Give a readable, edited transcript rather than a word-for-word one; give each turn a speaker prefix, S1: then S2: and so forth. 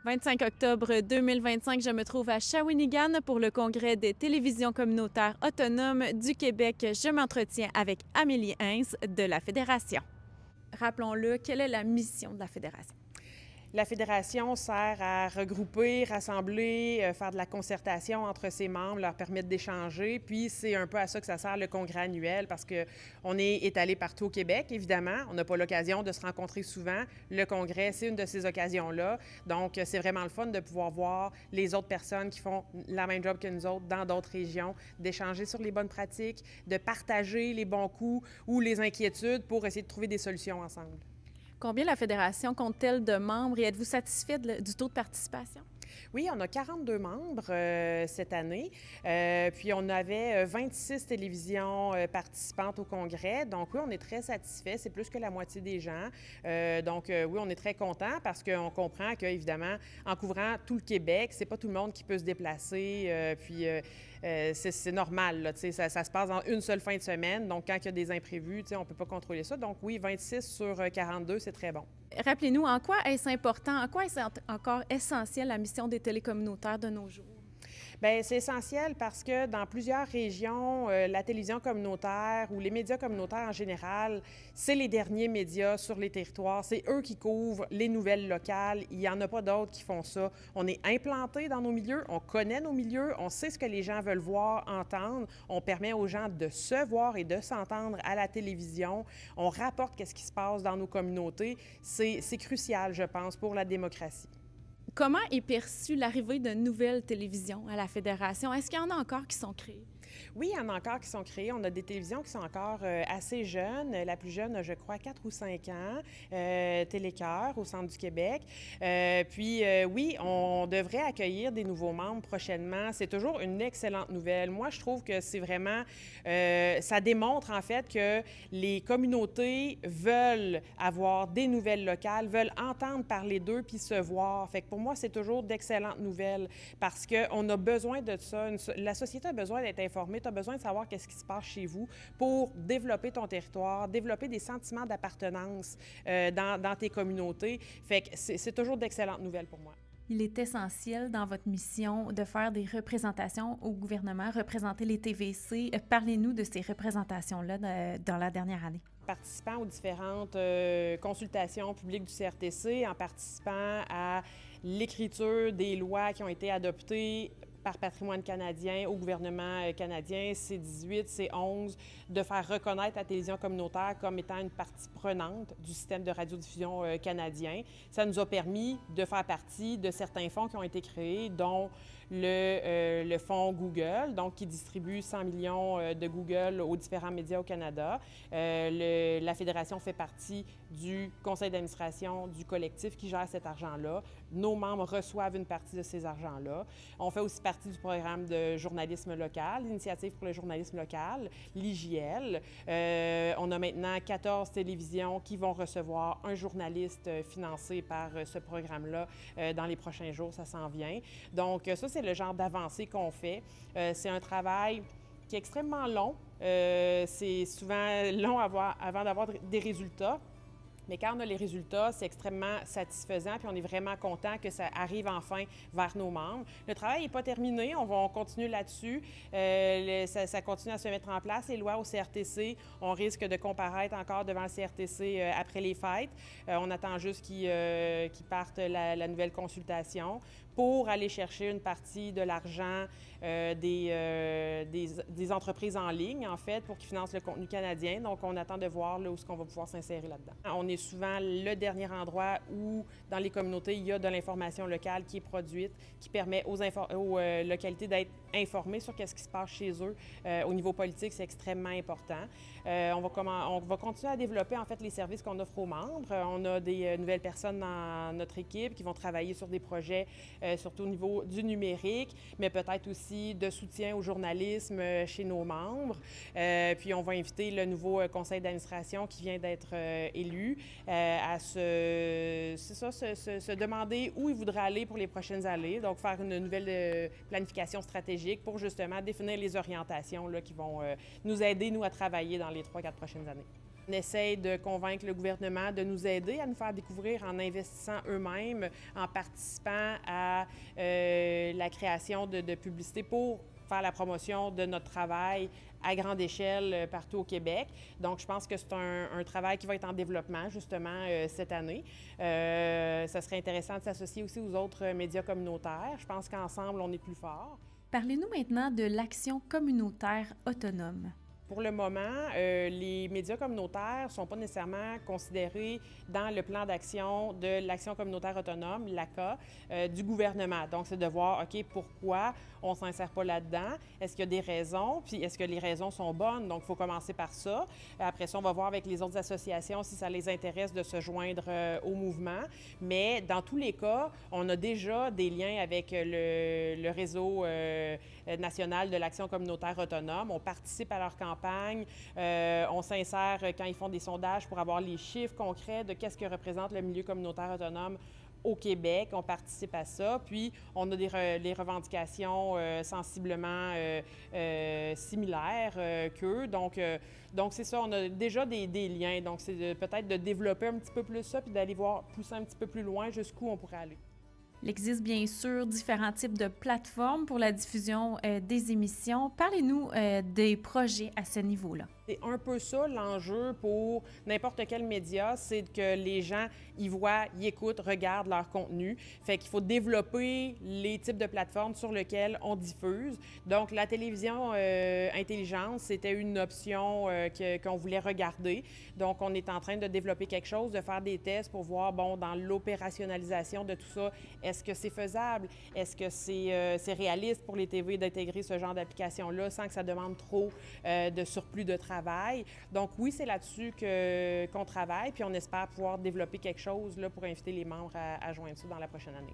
S1: 25 octobre 2025, je me trouve à Shawinigan pour le congrès des télévisions communautaires autonomes du Québec. Je m'entretiens avec Amélie Hintz de la Fédération. Rappelons-le, quelle est la mission de la Fédération?
S2: La Fédération sert à regrouper, rassembler, faire de la concertation entre ses membres, leur permettre d'échanger. Puis c'est un peu à ça que ça sert le congrès annuel parce qu'on est étalé partout au Québec, évidemment. On n'a pas l'occasion de se rencontrer souvent. Le congrès, c'est une de ces occasions-là. Donc, c'est vraiment le fun de pouvoir voir les autres personnes qui font la même job que nous autres dans d'autres régions, d'échanger sur les bonnes pratiques, de partager les bons coups ou les inquiétudes pour essayer de trouver des solutions ensemble.
S1: Combien la Fédération compte-t-elle de membres et êtes-vous satisfait du taux de participation?
S2: Oui, on a 42 membres cette année. Puis on avait 26 télévisions participantes au congrès. Donc oui, on est très satisfait. C'est plus que la moitié des gens. Donc oui, on est très content parce qu'on comprend qu'évidemment, en couvrant tout le Québec, c'est pas tout le monde qui peut se déplacer. C'est normal. Là, ça se passe en une seule fin de semaine. Donc quand il y a des imprévus, on ne peut pas contrôler ça. Donc oui, 26 sur 42, c'est très bon.
S1: Rappelez-nous, en quoi est-ce important, en quoi est-ce encore essentiel la mission des télécommunautaires de nos jours?
S2: Bien, c'est essentiel parce que dans plusieurs régions, la télévision communautaire ou les médias communautaires en général, c'est les derniers médias sur les territoires. C'est eux qui couvrent les nouvelles locales. Il n'y en a pas d'autres qui font ça. On est implanté dans nos milieux, on connaît nos milieux, on sait ce que les gens veulent voir, entendre. On permet aux gens de se voir et de s'entendre à la télévision. On rapporte qu'est-ce qui se passe dans nos communautés. C'est crucial, je pense, pour la démocratie.
S1: Comment est perçue l'arrivée de nouvelles télévisions à la Fédération? Est-ce qu'il y en a encore qui sont créées?
S2: Oui, il y en a encore qui sont créées. On a des télévisions qui sont encore assez jeunes. La plus jeune, je crois, 4 ou 5 ans, Télécœur, au centre du Québec. Oui, on devrait accueillir des nouveaux membres prochainement. C'est toujours une excellente nouvelle. Moi, je trouve que c'est vraiment... ça démontre, en fait, que les communautés veulent avoir des nouvelles locales, veulent entendre parler d'eux puis se voir. Fait que pour moi, c'est toujours d'excellentes nouvelles parce qu'on a besoin de ça. La société a besoin d'être informée. Tu as besoin de savoir qu'est-ce qui se passe chez vous pour développer ton territoire, développer des sentiments d'appartenance dans tes communautés. Fait que c'est toujours d'excellentes nouvelles pour moi.
S1: Il est essentiel dans votre mission de faire des représentations au gouvernement, représenter les TVC. Parlez-nous de ces représentations-là dans la dernière année.
S2: Participant aux différentes consultations publiques du CRTC, en participant à l'écriture des lois qui ont été adoptées par Patrimoine canadien au gouvernement canadien, C-18, C-11, de faire reconnaître la télévision communautaire comme étant une partie prenante du système de radiodiffusion canadien. Ça nous a permis de faire partie de certains fonds qui ont été créés, dont le fonds Google, donc qui distribue 100 millions de Google aux différents médias au Canada. La Fédération fait partie du conseil d'administration du collectif qui gère cet argent-là. Nos membres reçoivent une partie de ces argents-là. On fait aussi partie du programme de journalisme local, l'Initiative pour le journalisme local, l'IJL. On a maintenant 14 télévisions qui vont recevoir un journaliste financé par ce programme-là dans les prochains jours, ça s'en vient. Donc ça, c'est le genre d'avancée qu'on fait. C'est un travail qui est extrêmement long. C'est souvent long avant d'avoir des résultats. Mais quand on a les résultats, c'est extrêmement satisfaisant, puis on est vraiment content que ça arrive enfin vers nos membres. Le travail n'est pas terminé, on va continuer là-dessus. Ça continue à se mettre en place. Les lois au CRTC, on risque de comparaître encore devant le CRTC après les fêtes. On attend juste qu'ils partent la nouvelle consultation pour aller chercher une partie de l'argent des entreprises en ligne, en fait, pour qu'ils financent le contenu canadien. Donc, on attend de voir là, où est-ce qu'on va pouvoir s'insérer là-dedans. On est souvent le dernier endroit où, dans les communautés, il y a de l'information locale qui est produite, qui permet aux localités d'être informées sur ce qui se passe chez eux. Au niveau politique, c'est extrêmement important. On va continuer à développer, en fait, les services qu'on offre aux membres. On a des nouvelles personnes dans notre équipe qui vont travailler sur des projets, surtout au niveau du numérique, mais peut-être aussi de soutien au journalisme chez nos membres. Puis on va inviter le nouveau conseil d'administration qui vient d'être élu à se demander où il voudrait aller pour les prochaines années. Donc, faire une nouvelle planification stratégique pour justement définir les orientations là, qui vont nous aider, nous, à travailler dans les 3-4 prochaines années. On essaye de convaincre le gouvernement de nous aider à nous faire découvrir en investissant eux-mêmes, en participant à la création de publicités pour faire la promotion de notre travail à grande échelle partout au Québec. Donc, je pense que c'est un travail qui va être en développement, justement, cette année. Ça serait intéressant de s'associer aussi aux autres médias communautaires. Je pense qu'ensemble, on est plus fort.
S1: Parlez-nous maintenant de l'action communautaire autonome.
S2: Pour le moment, les médias communautaires ne sont pas nécessairement considérés dans le plan d'action de l'Action communautaire autonome, l'ACA, du gouvernement. Donc, c'est de voir, OK, pourquoi on ne s'insère pas là-dedans? Est-ce qu'il y a des raisons? Puis, est-ce que les raisons sont bonnes? Donc, il faut commencer par ça. Après ça, on va voir avec les autres associations si ça les intéresse de se joindre au mouvement. Mais dans tous les cas, on a déjà des liens avec le réseau national de l'Action communautaire autonome. On participe à leur campagne. On s'insère quand ils font des sondages pour avoir les chiffres concrets de qu'est-ce que représente le milieu communautaire autonome au Québec. On participe à ça. Puis, on a des revendications sensiblement similaires qu'eux. Donc c'est ça, on a déjà des liens. Donc, c'est peut-être de développer un petit peu plus ça puis d'aller pousser un petit peu plus loin jusqu'où on pourrait aller.
S1: Il existe bien sûr différents types de plateformes pour la diffusion des émissions. Parlez-nous des projets à ce niveau-là.
S2: C'est un peu ça l'enjeu pour n'importe quel média, c'est que les gens y voient, y écoutent, regardent leur contenu. Fait qu'il faut développer les types de plateformes sur lesquelles on diffuse. Donc, la télévision intelligente, c'était une option qu'on voulait regarder. Donc, on est en train de développer quelque chose, de faire des tests pour voir, bon, dans l'opérationnalisation de tout ça, est-ce que c'est faisable? Est-ce que c'est réaliste pour les TV d'intégrer ce genre d'application-là sans que ça demande trop de surplus de travail? Donc oui, c'est là-dessus qu'on travaille, puis on espère pouvoir développer quelque chose là, pour inviter les membres à joindre ça dans la prochaine année.